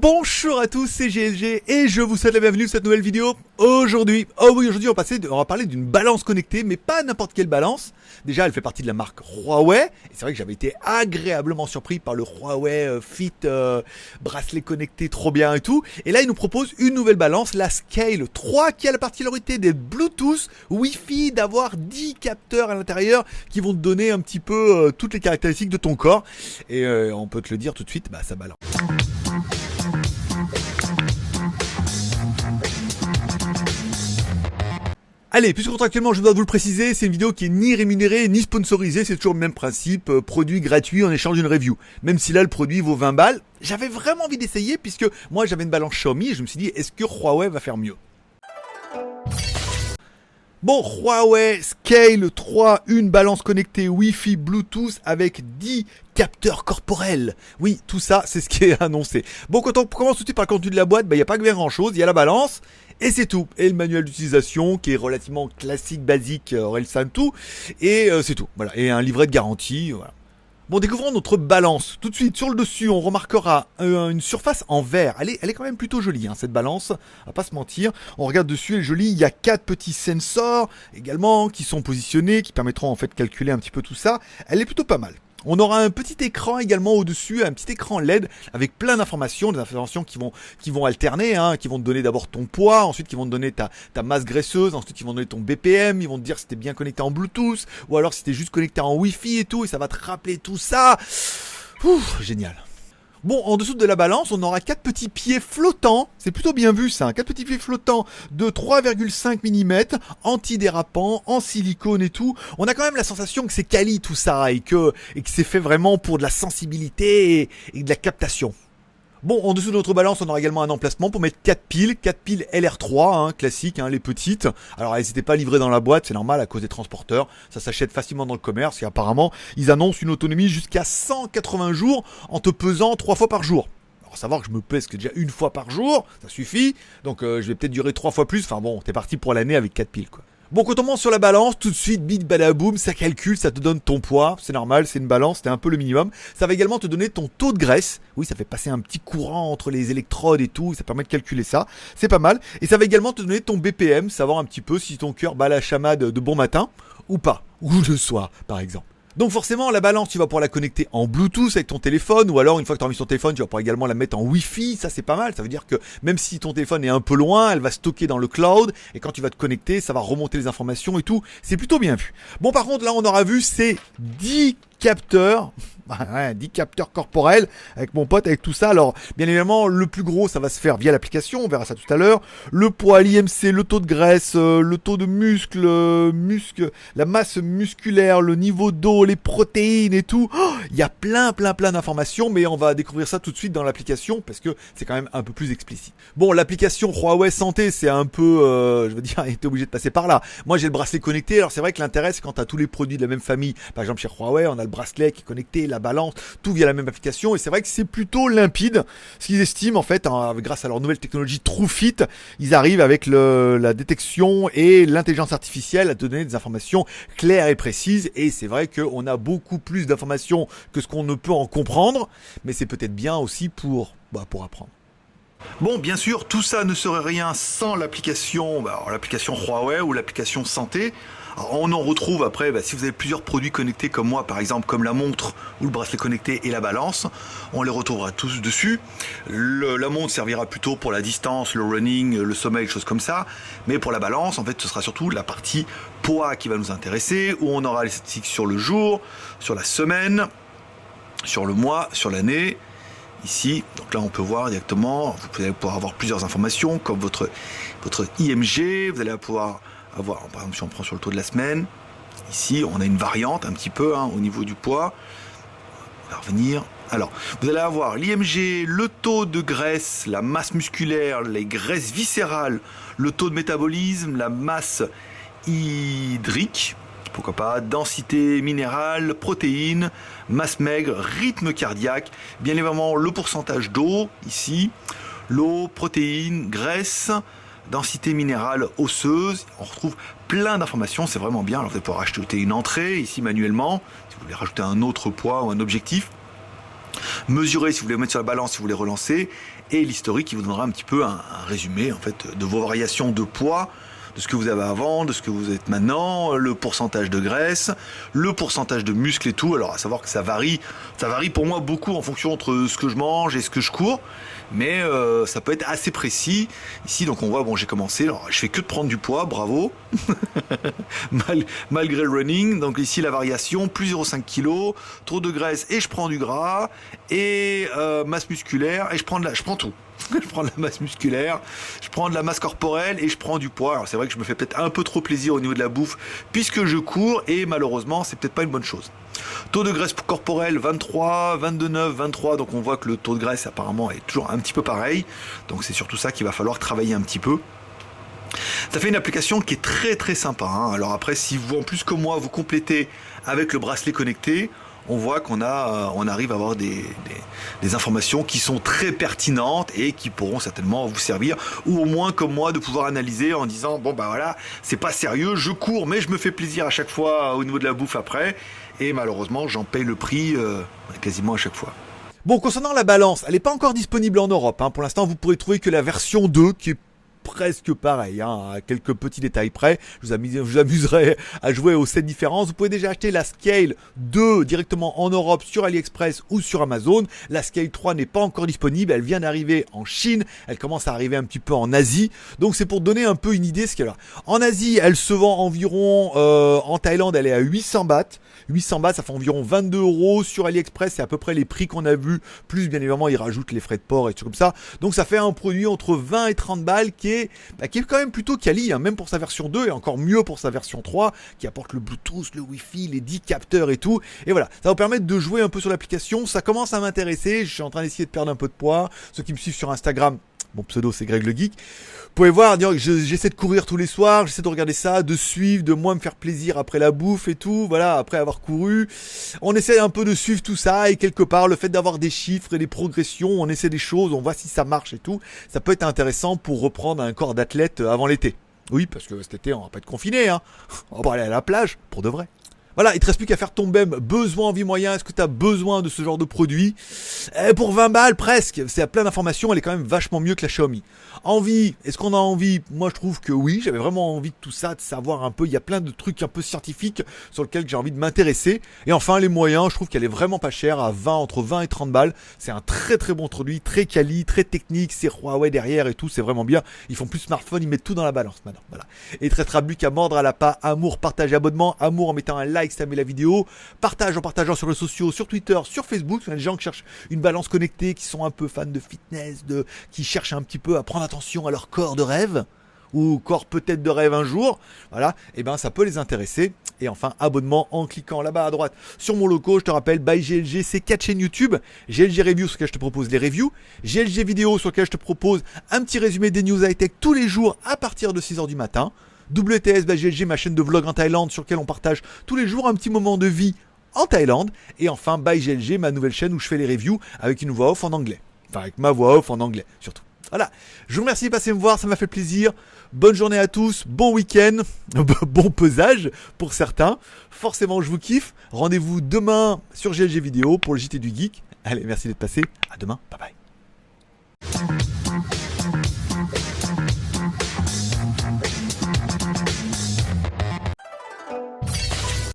Bonjour à tous, c'est GLG et je vous souhaite la bienvenue sur cette nouvelle vidéo. Aujourd'hui, on va parler d'une balance connectée, mais pas n'importe quelle balance. Déjà, elle fait partie de la marque Huawei. Et c'est vrai que j'avais été agréablement surpris par le Huawei Fit bracelet connecté, trop bien et tout. Et là, il nous propose une nouvelle balance, la Scale 3, qui a la particularité d'être Bluetooth, Wi-Fi, d'avoir 10 capteurs à l'intérieur qui vont te donner un petit peu toutes les caractéristiques de ton corps. Et on peut te le dire tout de suite, ça balance. Allez, puisque contractuellement je dois vous le préciser, c'est une vidéo qui est ni rémunérée ni sponsorisée, c'est toujours le même principe, produit gratuit en échange d'une review. Même si là le produit vaut 20 balles, j'avais vraiment envie d'essayer puisque moi j'avais une balance Xiaomi et je me suis dit est-ce que Huawei va faire mieux ? Bon, Huawei Scale 3, une balance connectée Wi-Fi Bluetooth avec 10 capteurs corporels. Oui, tout ça, c'est ce qui est annoncé. Bon, quand on commence tout de suite par le contenu de la boîte, il n'y a pas que bien grand chose, il y a la balance, et c'est tout. Et le manuel d'utilisation qui est relativement classique, basique, Orelsan tout, et c'est tout. Voilà, et un livret de garantie, voilà. Bon, découvrons notre balance. Tout de suite, sur le dessus, on remarquera une surface en verre. Elle est quand même plutôt jolie, hein, cette balance. On va pas se mentir. On regarde dessus, elle est jolie. Il y a 4 petits sensors également qui sont positionnés, qui permettront en fait de calculer un petit peu tout ça. Elle est plutôt pas mal. On aura un petit écran également au-dessus, un petit écran LED avec plein d'informations, des informations qui vont alterner, hein, qui vont te donner d'abord ton poids, ensuite qui vont te donner ta masse graisseuse, ensuite qui vont te donner ton BPM, ils vont te dire si t'es bien connecté en Bluetooth, ou alors si t'es juste connecté en Wi-Fi et tout, et ça va te rappeler tout ça. Ouf, génial. Bon, en dessous de la balance, on aura 4 petits pieds flottants, c'est plutôt bien vu ça, 4 petits pieds flottants de 3,5 mm, antidérapants, en silicone et tout. On a quand même la sensation que c'est quali tout ça et que c'est fait vraiment pour de la sensibilité et de la captation. Bon, en dessous de notre balance, on aura également un emplacement pour mettre 4 piles LR3, hein, classiques, hein, les petites. Alors, elles n'étaient pas livrées dans la boîte, c'est normal à cause des transporteurs. Ça s'achète facilement dans le commerce et apparemment, ils annoncent une autonomie jusqu'à 180 jours en te pesant 3 fois par jour. Alors, savoir que je me pèse que déjà une fois par jour, ça suffit. Donc, je vais peut-être durer 3 fois plus. Enfin bon, t'es parti pour l'année avec 4 piles, quoi. Bon, quand on monte sur la balance, tout de suite, bit badaboum, ça calcule, ça te donne ton poids, c'est normal, c'est une balance, c'est un peu le minimum. Ça va également te donner ton taux de graisse, oui, ça fait passer un petit courant entre les électrodes et tout, ça permet de calculer ça, c'est pas mal. Et ça va également te donner ton BPM, savoir un petit peu si ton cœur bat la chamade de bon matin, ou pas, ou le soir, par exemple. Donc forcément, la balance, tu vas pouvoir la connecter en Bluetooth avec ton téléphone, ou alors une fois que tu as mis ton téléphone, tu vas pouvoir également la mettre en Wi-Fi, ça c'est pas mal, ça veut dire que même si ton téléphone est un peu loin, elle va stocker dans le cloud, et quand tu vas te connecter, ça va remonter les informations et tout, c'est plutôt bien vu. Bon, par contre, là on aura vu ces 10 capteurs, 10 capteurs corporels avec mon pote, avec tout ça. Alors, bien évidemment, le plus gros, ça va se faire via l'application, on verra ça tout à l'heure. Le poids, l'IMC, le taux de graisse, le taux de muscle, la masse musculaire, le niveau d'eau, les protéines et tout. Il y a plein d'informations, mais on va découvrir ça tout de suite dans l'application parce que c'est quand même un peu plus explicite. Bon, l'application Huawei Santé, c'est un peu, je veux dire, il était obligé de passer par là. Moi, j'ai le bracelet connecté. Alors, c'est vrai que l'intérêt, c'est quand tu as tous les produits de la même famille. Par exemple, chez Huawei, on a le bracelet qui est connecté, la balance, tout via la même application, et c'est vrai que c'est plutôt limpide. Ce qu'ils estiment en fait, hein, grâce à leur nouvelle technologie TrueFit, ils arrivent avec la détection et l'intelligence artificielle à te donner des informations claires et précises, et c'est vrai qu'on a beaucoup plus d'informations que ce qu'on ne peut en comprendre, mais c'est peut-être bien aussi pour apprendre. Bon, bien sûr, tout ça ne serait rien sans l'application Huawei ou l'application Santé. Alors, on en retrouve après, si vous avez plusieurs produits connectés comme moi, par exemple, comme la montre ou le bracelet connecté et la balance, on les retrouvera tous dessus. La montre servira plutôt pour la distance, le running, le sommeil, choses comme ça. Mais pour la balance, en fait, ce sera surtout la partie poids qui va nous intéresser, où on aura les statistiques sur le jour, sur la semaine, sur le mois, sur l'année. Ici, donc là on peut voir directement, vous allez pouvoir avoir plusieurs informations comme votre IMG, vous allez pouvoir avoir, par exemple si on prend sur le taux de la semaine, ici on a une variante un petit peu au niveau du poids, on va revenir. Alors, vous allez avoir l'IMG, le taux de graisse, la masse musculaire, les graisses viscérales, le taux de métabolisme, la masse hydrique, pourquoi pas, densité minérale, protéines, masse maigre, rythme cardiaque, bien évidemment le pourcentage d'eau, ici, l'eau, protéines, graisse, densité minérale osseuse, on retrouve plein d'informations, c'est vraiment bien. Alors vous allez pouvoir rajouter une entrée, ici manuellement, si vous voulez rajouter un autre poids ou un objectif. mesurer si vous voulez mettre sur la balance, si vous voulez relancer, et l'historique qui vous donnera un petit peu un résumé en fait de vos variations de poids, de ce que vous avez avant, de ce que vous êtes maintenant, le pourcentage de graisse, le pourcentage de muscles et tout. Alors à savoir que ça varie pour moi beaucoup en fonction entre ce que je mange et ce que je cours, mais ça peut être assez précis. Ici donc on voit, bon j'ai commencé, alors je fais que de prendre du poids, bravo, malgré le running. Donc ici la variation, plus 0,5 kg, trop de graisse et je prends du gras, et masse musculaire, et je prends tout. Je prends de la masse musculaire, je prends de la masse corporelle et je prends du poids. Alors c'est vrai que je me fais peut-être un peu trop plaisir au niveau de la bouffe puisque je cours, et malheureusement c'est peut-être pas une bonne chose. Taux de graisse corporelle 23, 22,9, 23, donc on voit que le taux de graisse apparemment est toujours un petit peu pareil. Donc c'est surtout ça qu'il va falloir travailler un petit peu. Ça fait une application qui est très très sympa, hein. Alors après, si vous en plus que moi vous complétez avec le bracelet connecté, on voit qu'on arrive à avoir des informations qui sont très pertinentes et qui pourront certainement vous servir, ou au moins comme moi de pouvoir analyser en disant bon bah voilà, c'est pas sérieux, je cours mais je me fais plaisir à chaque fois au niveau de la bouffe après, et malheureusement j'en paye le prix quasiment à chaque fois. Bon, concernant la balance, elle n'est pas encore disponible en Europe, hein. Pour l'instant vous pourrez trouver que la version 2 qui est presque pareil, hein, à quelques petits détails près. Je vous amuserai à jouer aux 7 différences. Vous pouvez déjà acheter la Scale 2 directement en Europe sur AliExpress ou sur Amazon. La Scale 3 n'est pas encore disponible, elle vient d'arriver en Chine, elle commence à arriver un petit peu en Asie. Donc c'est pour donner un peu une idée ce qu'elle a. En Asie, elle se vend environ, en Thaïlande, elle est à 800 bahts. 800 bahts, ça fait environ 22 €. Sur AliExpress, c'est à peu près les prix qu'on a vus. Plus, bien évidemment, ils rajoutent les frais de port et tout comme ça. Donc ça fait un produit entre 20 et 30 balles qui est quand même plutôt quali, hein, même pour sa version 2, et encore mieux pour sa version 3, qui apporte le Bluetooth, le Wi-Fi, les 10 capteurs et tout. Et voilà, ça va vous permettre de jouer un peu sur l'application. Ça commence à m'intéresser. Je suis en train d'essayer de perdre un peu de poids. Ceux qui me suivent sur Instagram, mon pseudo c'est Greg le Geek, vous pouvez voir, j'essaie de courir tous les soirs, j'essaie de regarder ça, de suivre, de moi me faire plaisir après la bouffe et tout, voilà, après avoir couru. On essaie un peu de suivre tout ça, et quelque part, le fait d'avoir des chiffres et des progressions, on essaie des choses, on voit si ça marche et tout, ça peut être intéressant pour reprendre un corps d'athlète avant l'été. Oui, parce que cet été, on va pas être confiné, hein. On va aller à la plage, pour de vrai. Voilà, il te reste plus qu'à faire ton BEM, besoin, envie, moyen. Est-ce que tu as besoin de ce genre de produit? Pour 20 balles presque, c'est à plein d'informations, elle est quand même vachement mieux que la Xiaomi. Envie, est-ce qu'on a envie? Moi je trouve que oui, j'avais vraiment envie de tout ça, de savoir un peu, il y a plein de trucs un peu scientifiques sur lesquels j'ai envie de m'intéresser. Et enfin les moyens, je trouve qu'elle est vraiment pas chère, à entre 20 et 30 balles. C'est un très très bon produit, très quali, très technique, c'est Huawei derrière et tout, c'est vraiment bien. Ils font plus smartphone, ils mettent tout dans la balance maintenant. Voilà. Et il te restera plus qu'à mordre à la pas, amour, partage, abonnement, amour en mettant un like si t'as aimé la vidéo, partage en partageant sur les sociaux, sur Twitter, sur Facebook. Il y a des gens qui cherchent une balance connectée, qui sont un peu fans de fitness, qui cherchent un petit peu à prendre attention à leur corps de rêve, ou corps peut-être de rêve un jour, voilà, et ben ça peut les intéresser. Et enfin, abonnement en cliquant là-bas à droite sur mon logo. Je te rappelle, by GLG, c'est 4 chaînes YouTube. GLG Review sur lequel je te propose les reviews, GLG Vidéo sur lequel je te propose un petit résumé des news high-tech tous les jours à partir de 6h du matin, WTS by GLG, ma chaîne de vlog en Thaïlande sur laquelle on partage tous les jours un petit moment de vie en Thaïlande, et enfin by GLG, ma nouvelle chaîne où je fais les reviews avec une voix off en anglais, enfin avec ma voix off en anglais surtout. Voilà, je vous remercie de passer me voir, ça m'a fait plaisir. Bonne journée à tous, bon week-end, bon pesage pour certains. Forcément, je vous kiffe. Rendez-vous demain sur GLG Vidéo pour le JT du Geek. Allez, merci d'être passé. À demain. Bye bye.